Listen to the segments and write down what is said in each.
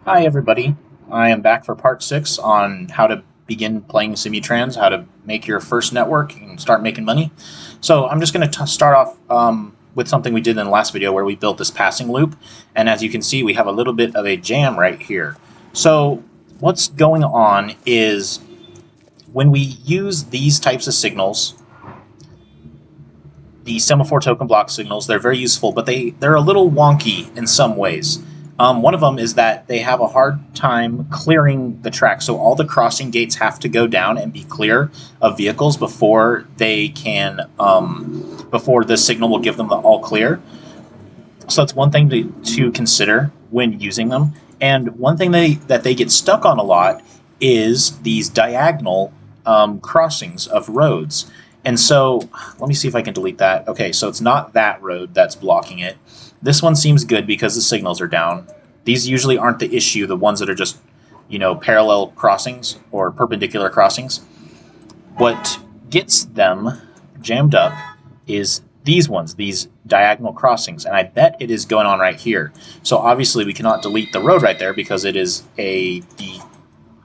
Hi everybody, I am back for part 6 on how to begin playing Simutrans, how to make your first network and start making money. So I'm just going to start off with something we did in the last video where we built this passing loop, and as you can see we have a little bit of a jam right here. So what's going on is when we use these types of signals, the semaphore token block signals, they're very useful, but they're a little wonky in some ways. One of them is that they have a hard time clearing the track, so all the crossing gates have to go down and be clear of vehicles before they can, before the signal will give them the all clear. So that's one thing to consider when using them. And one thing that they get stuck on a lot is these diagonal crossings of roads. And so, let me see if I can delete that. Okay, so it's not that road that's blocking it. This one seems good because the signals are down. These usually aren't the issue, the ones that are just, parallel crossings or perpendicular crossings. What gets them jammed up is these ones, these diagonal crossings, and I bet it is going on right here. So obviously we cannot delete the road right there because it is the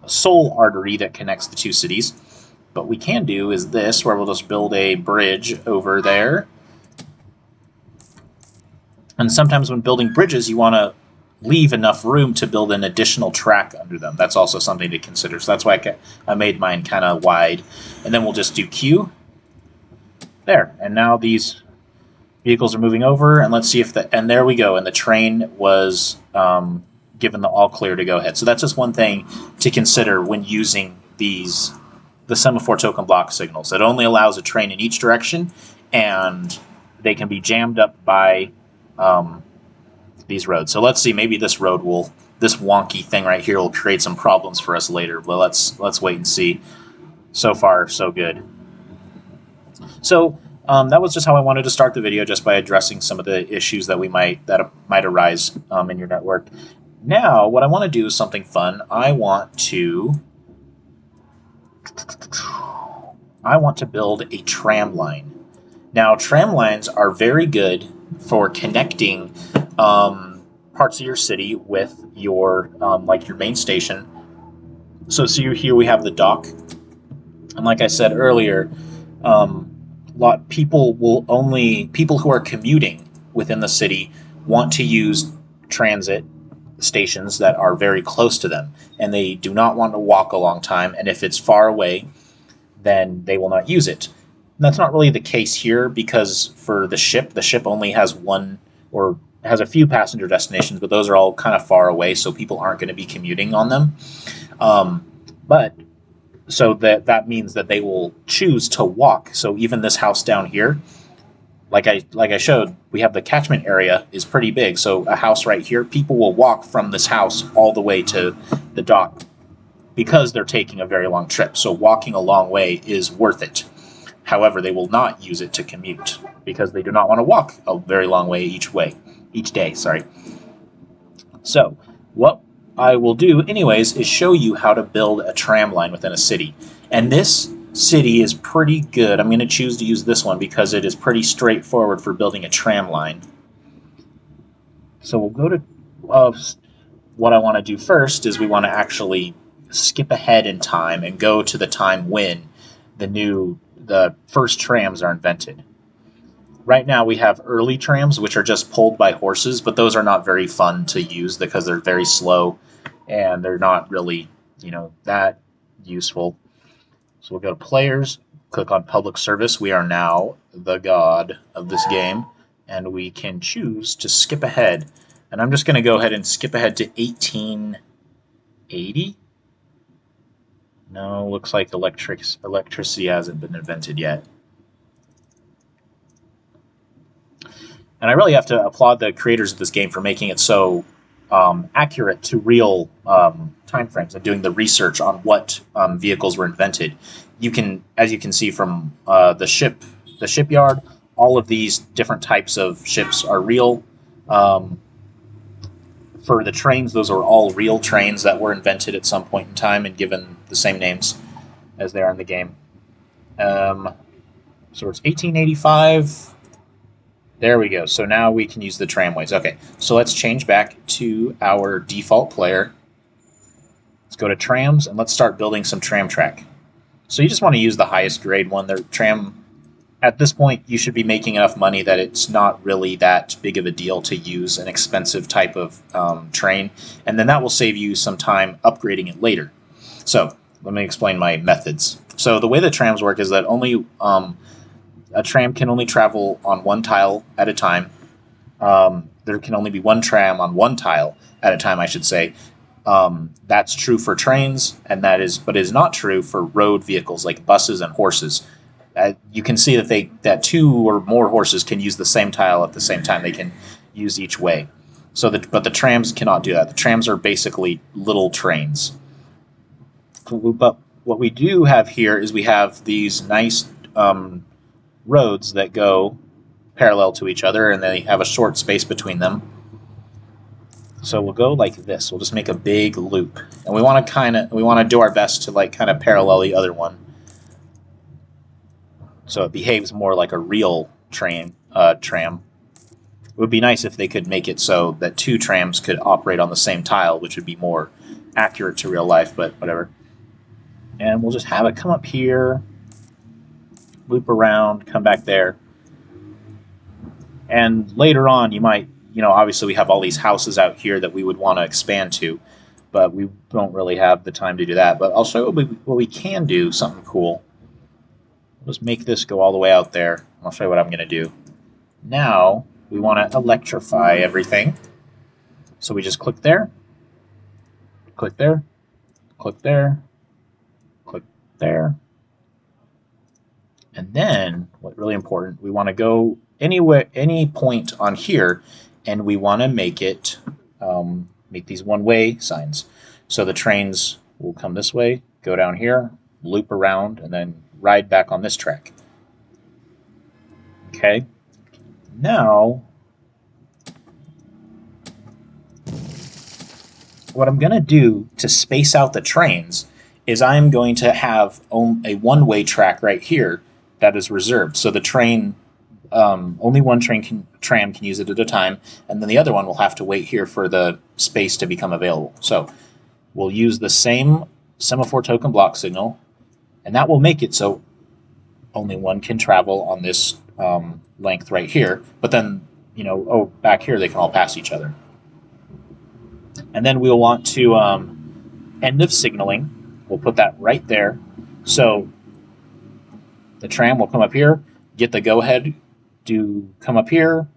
sole artery that connects the two cities. What we can do is this, where we'll just build a bridge over there. And sometimes when building bridges, you want to leave enough room to build an additional track under them. That's also something to consider. So that's why I made mine kind of wide. And then we'll just do Q. There. And now these vehicles are moving over. And let's see if and there we go. And the train was given the all clear to go ahead. So that's just one thing to consider when using the semaphore token block signals. It only allows a train in each direction, and they can be jammed up by these roads. So let's see, maybe this wonky thing right here will create some problems for us later. Well, let's wait and see. So far, so good. So that was just how I wanted to start the video, just by addressing some of the issues that might arise in your network. Now, what I want to do is something fun. I want to build a tram line. Now, tram lines are very good for connecting parts of your city with your like your main station. So here we have the dock, and like I said earlier, people who are commuting within the city want to use transit stations that are very close to them, and they do not want to walk a long time, and if it's far away, then they will not use it. And that's not really the case here, because for the ship only has one, or has a few passenger destinations, but those are all kind of far away, so people aren't going to be commuting on them. But so that means that they will choose to walk. So even this house down here, like I showed, we have the catchment area is pretty big. So a house right here, people will walk from this house all the way to the dock because they're taking a very long trip. So walking a long way is worth it. However, they will not use it to commute because they do not want to walk a very long way each day. So what I will do anyways is show you how to build a tram line within a city. And this city is pretty good. I'm going to choose to use this one because it is pretty straightforward for building a tram line. So we'll go to what I want to do first is we want to actually skip ahead in time and go to the time when the first trams are invented. Right now we have early trams, which are just pulled by horses, but those are not very fun to use because they're very slow and they're not really, that useful. So we'll go to players, click on public service. We are now the god of this game, and we can choose to skip ahead. And I'm just going to go ahead and skip ahead to 1880. No, looks like electricity hasn't been invented yet. And I really have to applaud the creators of this game for making it so accurate to real time frames and doing the research on what vehicles were invented. As you can see from the shipyard, all of these different types of ships are real. For the trains, those are all real trains that were invented at some point in time and given the same names as they are in the game. So it's 1885. There we go. So now we can use the tramways. Okay, so let's change back to our default player. go to Trams, and let's start building some tram track. So you just want to use the highest grade one. Their tram, at this point, you should be making enough money that it's not really that big of a deal to use an expensive type of train, and then that will save you some time upgrading it later. So let me explain my methods. So the way that trams work is that only a tram can only travel on one tile at a time. There can only be one tram on one tile at a time, I should say. That's true for trains, but is not true for road vehicles like buses and horses. You can see that two or more horses can use the same tile at the same time. They can use each way. But the trams cannot do that. The trams are basically little trains. But what we do have here is we have these nice roads that go parallel to each other, and they have a short space between them. So we'll go like this. We'll just make a big loop, and we want to do our best to kind of parallel the other one, so it behaves more like a real tram. It would be nice if they could make it so that two trams could operate on the same tile, which would be more accurate to real life, but whatever. And we'll just have it come up here, loop around, come back there. And later on, you might, obviously we have all these houses out here that we would want to expand to, but we don't really have the time to do that. But I'll show you what we can do, something cool. Let's make this go all the way out there. I'll show you what I'm going to do. Now, we want to electrify everything. So we just click there, click there, click there, click there. And then, what's really important, we want to go any point on here, and we want to make it make these one-way signs. So the trains will come this way, go down here, loop around, and then ride back on this track. Okay. Now, what I'm going to do to space out the trains is I'm going to have a one-way track right here that is reserved. So the train, only one tram can use it at a time, and then the other one will have to wait here for the space to become available. So we'll use the same semaphore token block signal, and that will make it so only one can travel on this length right here. But then, back here they can all pass each other. And then we'll want to end of signaling. We'll put that right there. So the tram will come up here, get the go-ahead, come up here,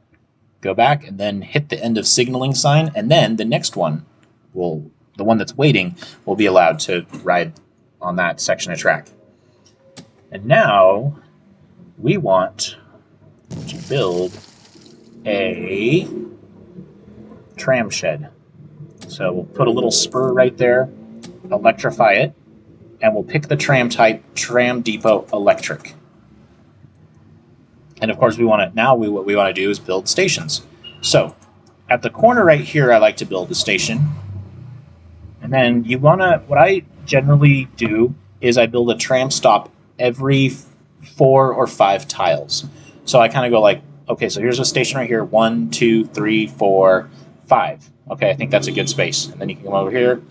go back, and then hit the end of signaling sign, and then the next one, the one that's waiting, will be allowed to ride on that section of track. And now we want to build a tram shed. So we'll put a little spur right there, electrify it, and we'll pick the tram type Tram Depot Electric. And of course, what we want to do is build stations. So at the corner right here, I like to build a station. And then what I generally do is I build a tram stop every 4 or 5 tiles. So I kind of go like, okay, so here's a station right here, 1, 2, 3, 4, 5. Okay, I think that's a good space. And then you can come over here,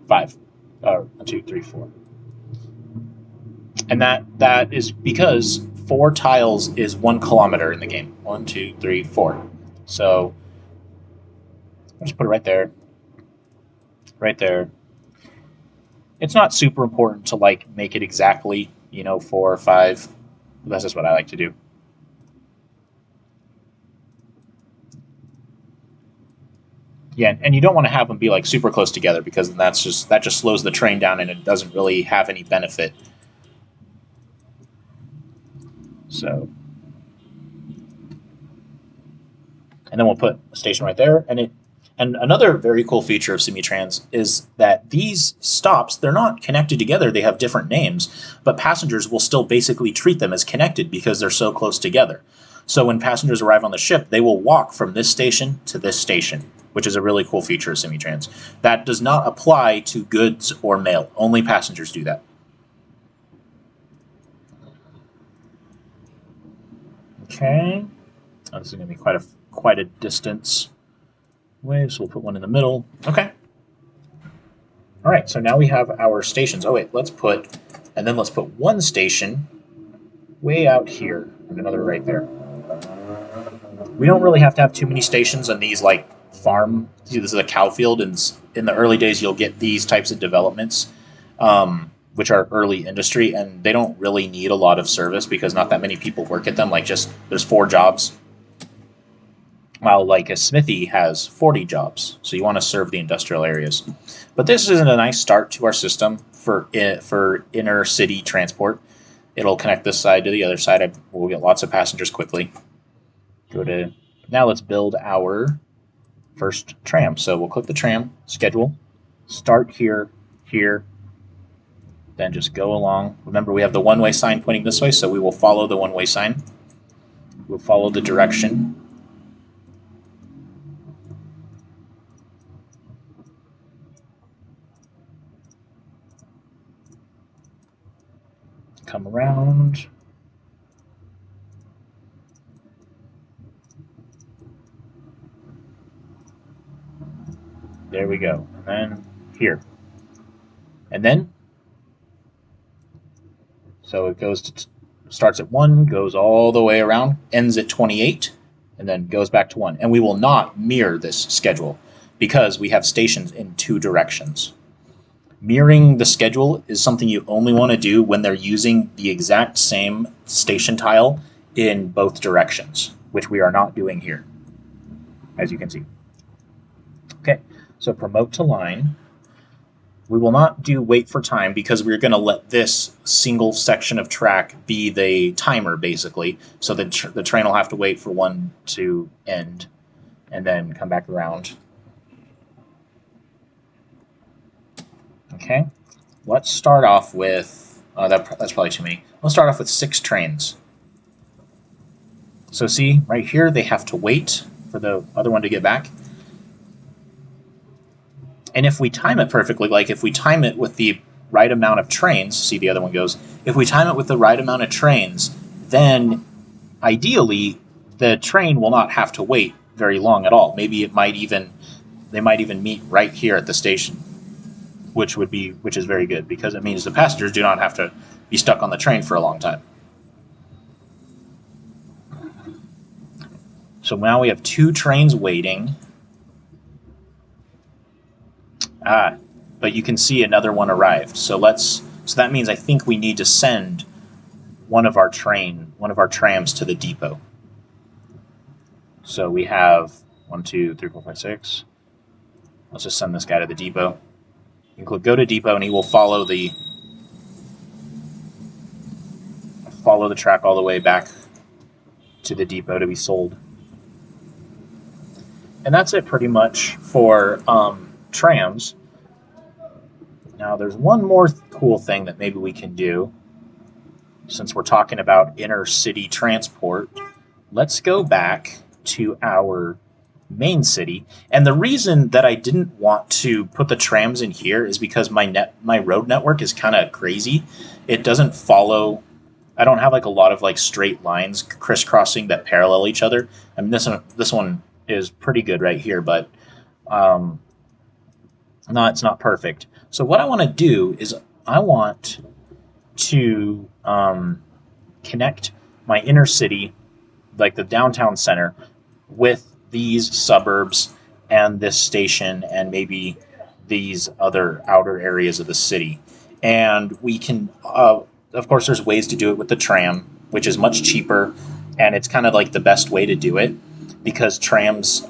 5. 1, 2, 3, 4. And that is because 4 tiles is 1 kilometer in the game. 1, 2, 3, 4. So I'll just put it right there. Right there. It's not super important to make it exactly, 4 or 5. But that's just what I like to do. Yeah, and you don't want to have them be super close together, because then that just slows the train down and it doesn't really have any benefit. So, and then we'll put a station right there, and another very cool feature of Simutrans is that these stops, they're not connected together, they have different names, but passengers will still basically treat them as connected because they're so close together. So when passengers arrive on the ship, they will walk from this station to this station, which is a really cool feature of Simutrans. That does not apply to goods or mail. Only passengers do that. Okay. Oh, this is going to be quite a distance away, so we'll put one in the middle. Okay. All right, so now we have our stations. Oh wait, let's put one station way out here and another right there. We don't really have to have too many stations on these like farm. See, this is a cow field, and in the early days you'll get these types of developments, which are early industry, and they don't really need a lot of service because not that many people work at them. Like just there's 4 jobs, while like a smithy has 40 jobs. So you want to serve the industrial areas. But this is a nice start to our system for inner city transport. It'll connect this side to the other side. We'll get lots of passengers quickly. Now let's build our first tram. So we'll click the tram, schedule, start here, then just go along. Remember, we have the one-way sign pointing this way, so we will follow the one-way sign. We'll follow the direction. Come around. There we go. And then here. And then, so it starts at 1, goes all the way around, ends at 28, and then goes back to 1. And we will not mirror this schedule because we have stations in 2 directions. Mirroring the schedule is something you only want to do when they're using the exact same station tile in both directions, which we are not doing here, as you can see. Okay, so promote to line. We will not do wait for time because we're going to let this single section of track be the timer, basically. So the train will have to wait for 1 to end and then come back around. Okay, let's start off with, that's probably too many. Let's start off with 6 trains. So see, right here, they have to wait for the other one to get back. And if we time it perfectly, like if we time it with the right amount of trains, see the other one goes, if we time it with the right amount of trains, then ideally the train will not have to wait very long at all. Maybe they might even meet right here at the station, which is very good because it means the passengers do not have to be stuck on the train for a long time. So now we have 2 trains waiting. But you can see another one arrived. So that means I think we need to send one of our trams to the depot. So we have 1, 2, 3, 4, 5, 6. Let's just send this guy to the depot. You can click go to depot and he will follow the track all the way back to the depot to be sold. And that's it pretty much for trams. Now there's one more cool thing that maybe we can do since we're talking about inner city transport. Let's go back to our main city. And the reason that I didn't want to put the trams in here is because my road network is kind of crazy. It doesn't follow. I don't have like a lot of like straight lines crisscrossing that parallel each other. I mean, this one is pretty good right here, but no, it's not perfect. So what I want to do is I want to connect my inner city, like the downtown center, with these suburbs and this station and maybe these other outer areas of the city. And we can, of course, there's ways to do it with the tram, which is much cheaper, and it's kind of like the best way to do it because trams,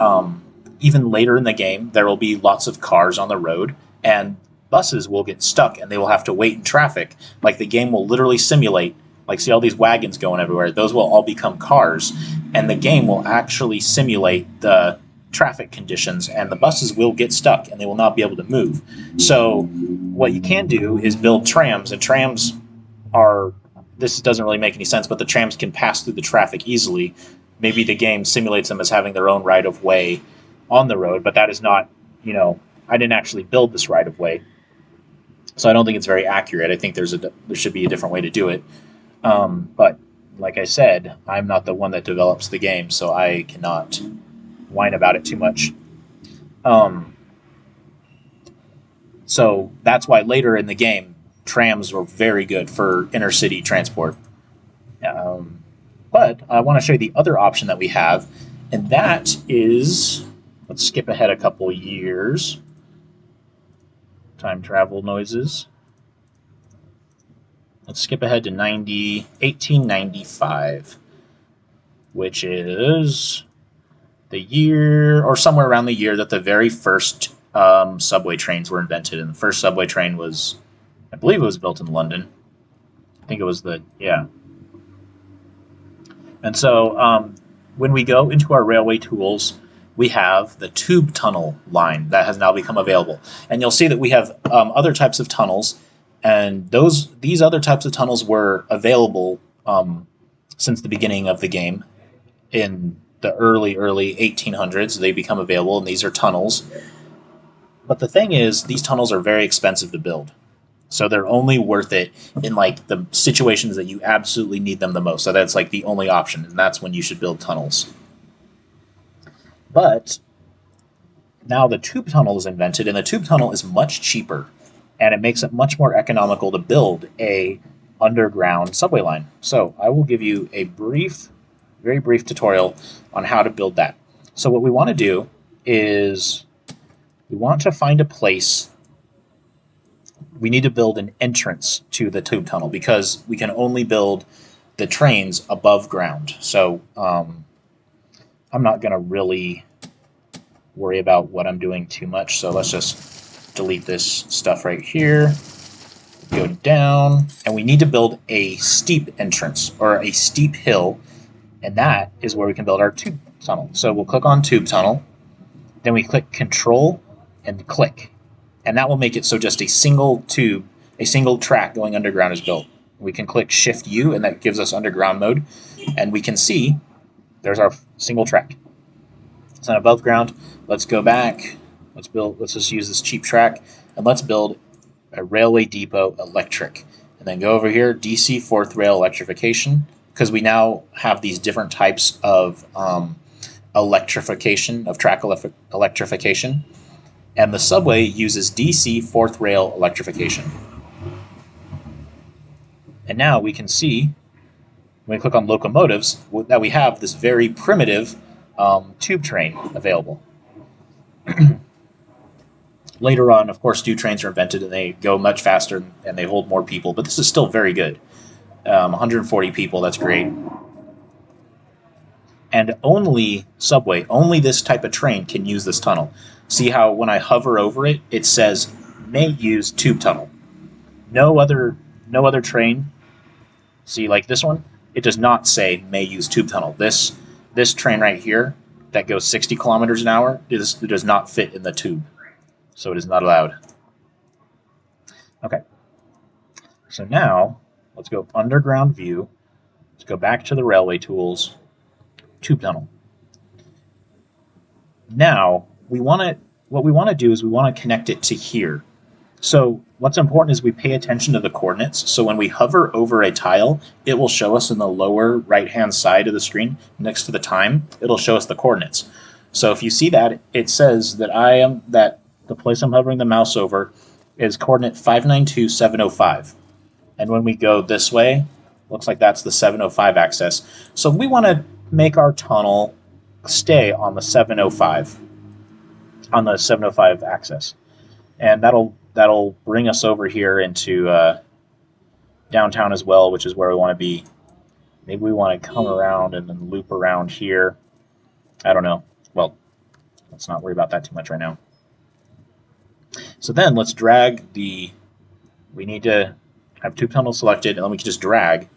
even later in the game, there will be lots of cars on the road and buses will get stuck and they will have to wait in traffic. Like the game will literally simulate, like see all these wagons going everywhere, those will all become cars and the game will actually simulate the traffic conditions and the buses will get stuck and they will not be able to move. So what you can do is build trams, and trams are, this doesn't really make any sense, but the trams can pass through the traffic easily. Maybe the game simulates them as having their own right of way on the road, but that is not, I didn't actually build this right of way. So I don't think it's very accurate. I think there should be a different way to do it. But like I said, I'm not the one that develops the game, so I cannot whine about it too much. So that's why later in the game, trams were very good for inner city transport. Um, but I want to show you the other option that we have, and that is, let's skip ahead a couple years. Time travel noises. Let's skip ahead to 1895, which is the year, or somewhere around the year, that the very first subway trains were invented. And the first subway train was, I believe it was built in London. I think it was yeah. And so when we go into our railway tools, we have the tube tunnel line that has now become available. And you'll see that we have other types of tunnels, and these other types of tunnels were available since the beginning of the game. In the early 1800s, they become available, and these are tunnels. But the thing is, these tunnels are very expensive to build. So they're only worth it in like the situations that you absolutely need them the most. So that's like the only option, and that's when you should build tunnels. But now the tube tunnel is invented, and the tube tunnel is much cheaper, and it makes it much more economical to build a underground subway line. So I will give you a very brief tutorial on how to build that. So what we want to do is we want to find a place. We need to build an entrance to the tube tunnel because we can only build the trains above ground. So I'm not going to really worry about what I'm doing too much. So let's just delete this stuff right here. Go down, and we need to build a steep entrance or a steep hill, and that is where we can build our tube tunnel. So we'll click on tube tunnel, then we click Control and click. And that will make it so just a single tube, a single track going underground is built. We can click Shift U, and that gives us underground mode. And we can see there's our single track. It's not above ground. Let's go back. Let's just use this cheap track, and let's build a railway depot electric. And then go over here, DC fourth rail electrification, because we now have these different types of electrification, of track electrification. And the subway uses DC fourth rail electrification. And now we can see, when we click on locomotives, that we have this very primitive tube train available. Later on, of course, new trains are invented, and they go much faster, and they hold more people. But this is still very good. 140 people, that's great. And only this type of train can use this tunnel. See how when I hover over it, it says may use tube tunnel. No other train. See, like this one, it does not say may use tube tunnel. This train right here that goes 60 kilometers an hour, it does not fit in the tube. So it is not allowed. Okay. So now, let's go underground view. Let's go back to the railway tools. Tube tunnel. Now, what we want to do is we want to connect it to here. So what's important is we pay attention to the coordinates. So when we hover over a tile, it will show us in the lower right-hand side of the screen, next to the time, it'll show us the coordinates. So if you see that, it says that the place I'm hovering the mouse over is coordinate 592705. And when we go this way, looks like that's the 705 axis. So we want to make our tunnel stay on the 705 axis, and that'll bring us over here into downtown as well, which is where we want to be. Maybe we want to come around and then loop around here. I don't know. Well, let's not worry about that too much right now. So then let's drag we need to have tube tunnel selected, and then we can just drag.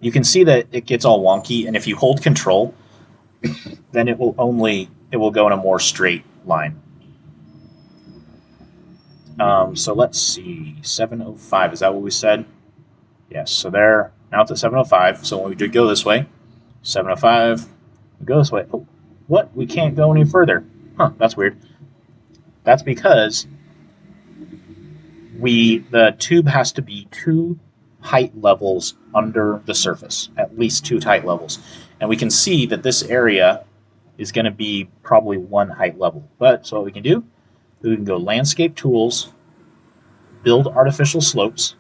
You can see that it gets all wonky, and if you hold Control, then it will go in a more straight line. So let's see, 705, is that what we said? Yes, so there, now it's at 705, so when we do go this way, 705, we go this way. Oh, what? We can't go any further. Huh, that's weird. That's because the tube has to be 2 height levels under the surface, at least 2 height levels. And we can see that this area is going to be probably 1 height level. But so what we can do, we can go Landscape Tools, build artificial slopes,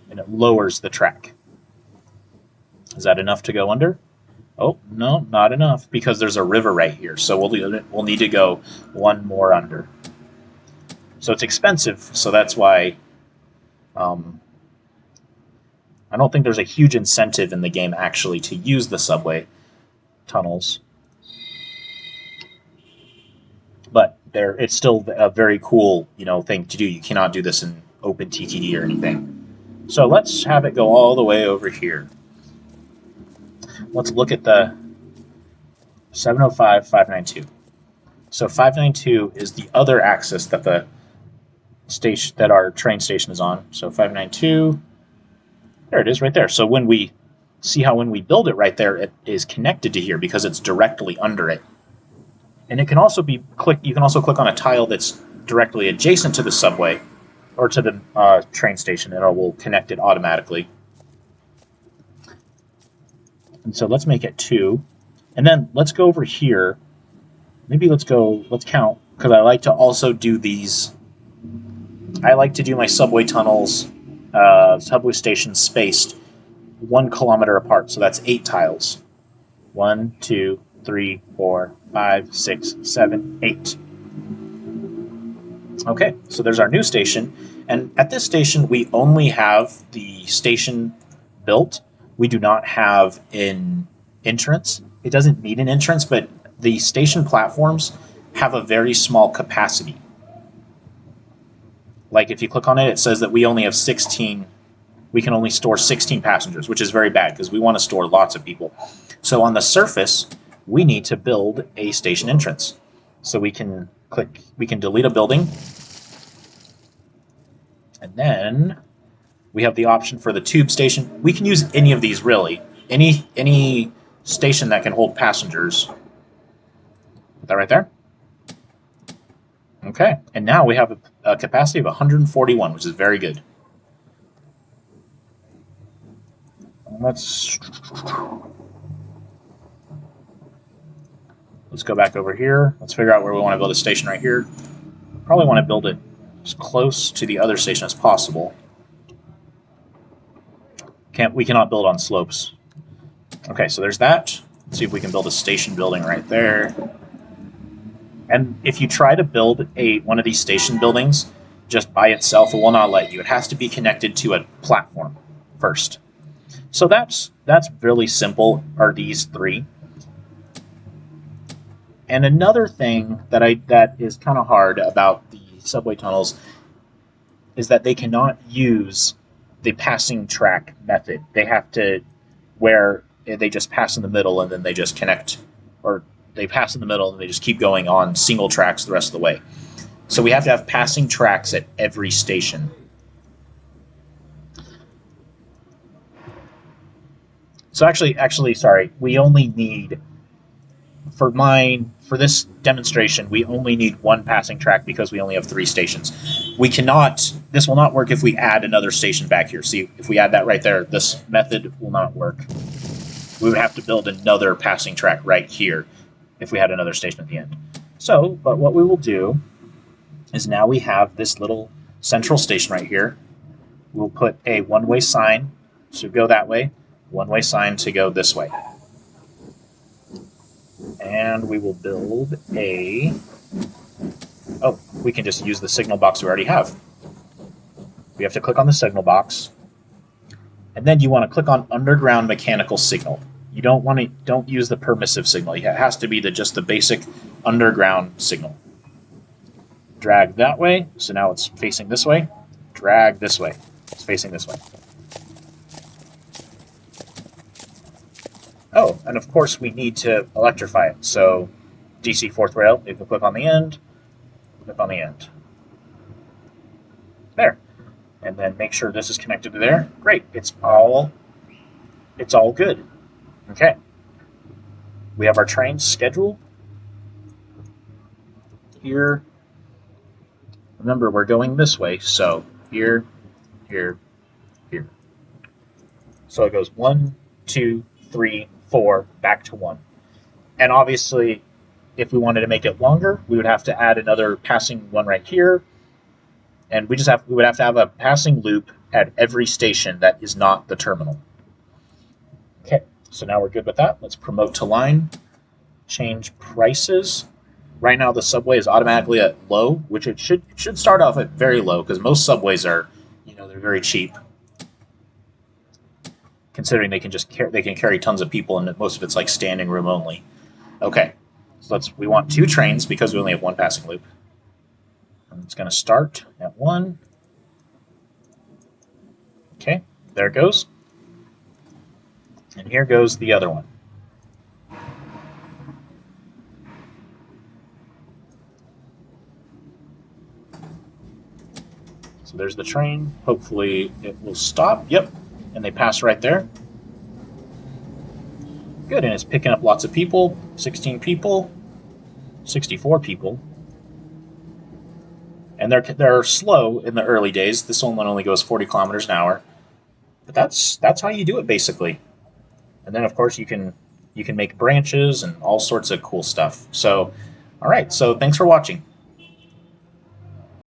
and it lowers the track. Is that enough to go under? Oh, no, not enough, because there's a river right here, so we'll need to go one more under. So it's expensive, so that's why I don't think there's a huge incentive in the game actually to use the subway tunnels. But it's still a very cool, thing to do. You cannot do this in OpenTTD or anything. So let's have it go all the way over here. Let's look at the 705, 592. So 592 is the other axis that the station, that our train station is on. So 592, there it is right there. So when we build it right there, it is connected to here because it's directly under it. And it can also you can also click on a tile that's directly adjacent to the subway or to the train station, and it will connect it automatically. And so let's make it 2. And then let's go over here. Maybe let's count, because I like to also do these. I like to do my subway tunnels, subway stations spaced 1 kilometer apart. So that's 8 tiles. 1, 2, 3, 4, 5, 6, 7, 8. Okay, so there's our new station. And at this station, we only have the station built. We do not have an entrance. It doesn't need an entrance, but the station platforms have a very small capacity. Like if you click on it, it says that we only have 16. We can only store 16 passengers, which is very bad because we want to store lots of people. So on the surface, we need to build a station entrance. So we can delete a building. And then we have the option for the tube station. We can use any of these, really. Any station that can hold passengers. Put that right there. Okay, and now we have a capacity of 141, which is very good. Let's go back over here. Let's figure out where we want to build a station right here. Probably want to build it as close to the other station as possible. We cannot build on slopes. Okay, so there's that. Let's see if we can build a station building right there. And if you try to build one of these station buildings just by itself, it will not let you. It has to be connected to a platform first. So that's really simple, are these 3. And another thing that is kind of hard about the subway tunnels is that they cannot use the passing track method. They have to, where they just pass in the middle and then they just connect, or they pass in the middle and they just keep going on single tracks the rest of the way. So we have to have passing tracks at every station. So actually, sorry, we only need, for this demonstration, we only need 1 passing track because we only have 3 stations. This will not work if we add another station back here. See, if we add that right there, this method will not work. We would have to build another passing track right here if we had another station at the end. But what we will do is now we have this little central station right here. We'll put a one-way sign to go that way, one-way sign to go this way. And we will build we can just use the signal box we already have. We have to click on the signal box. And then you want to click on underground mechanical signal. You don't use the permissive signal. It has to be just the basic underground signal. Drag that way, so now it's facing this way. Drag this way, it's facing this way. Oh, and of course we need to electrify it. So DC 4th rail, you can click on the end, click on the end. There. And then make sure this is connected to there. Great, it's all good. Okay. We have our train schedule here. Remember, we're going this way, so here, here, here. So it goes 1, 2, 3, 4, back to 1. And obviously, if we wanted to make it longer, we would have to add another passing one right here. And we would have to have a passing loop at every station that is not the terminal. Okay, so now we're good with that. Let's promote to line, change prices. Right now the subway is automatically at low, which it should start off at very low, because most subways are, they're very cheap, considering they can carry tons of people, and most of it's like standing room only. Okay, so we want 2 trains because we only have 1 passing loop. And it's going to start at 1. Okay, there it goes. And here goes the other one. So there's the train. Hopefully it will stop. Yep, and they pass right there. Good, and it's picking up lots of people. 16 people, 64 people. And they're slow in the early days. This one only goes 40 kilometers an hour. But that's how you do it, basically. And then, of course, you can make branches and all sorts of cool stuff. So, all right, so thanks for watching.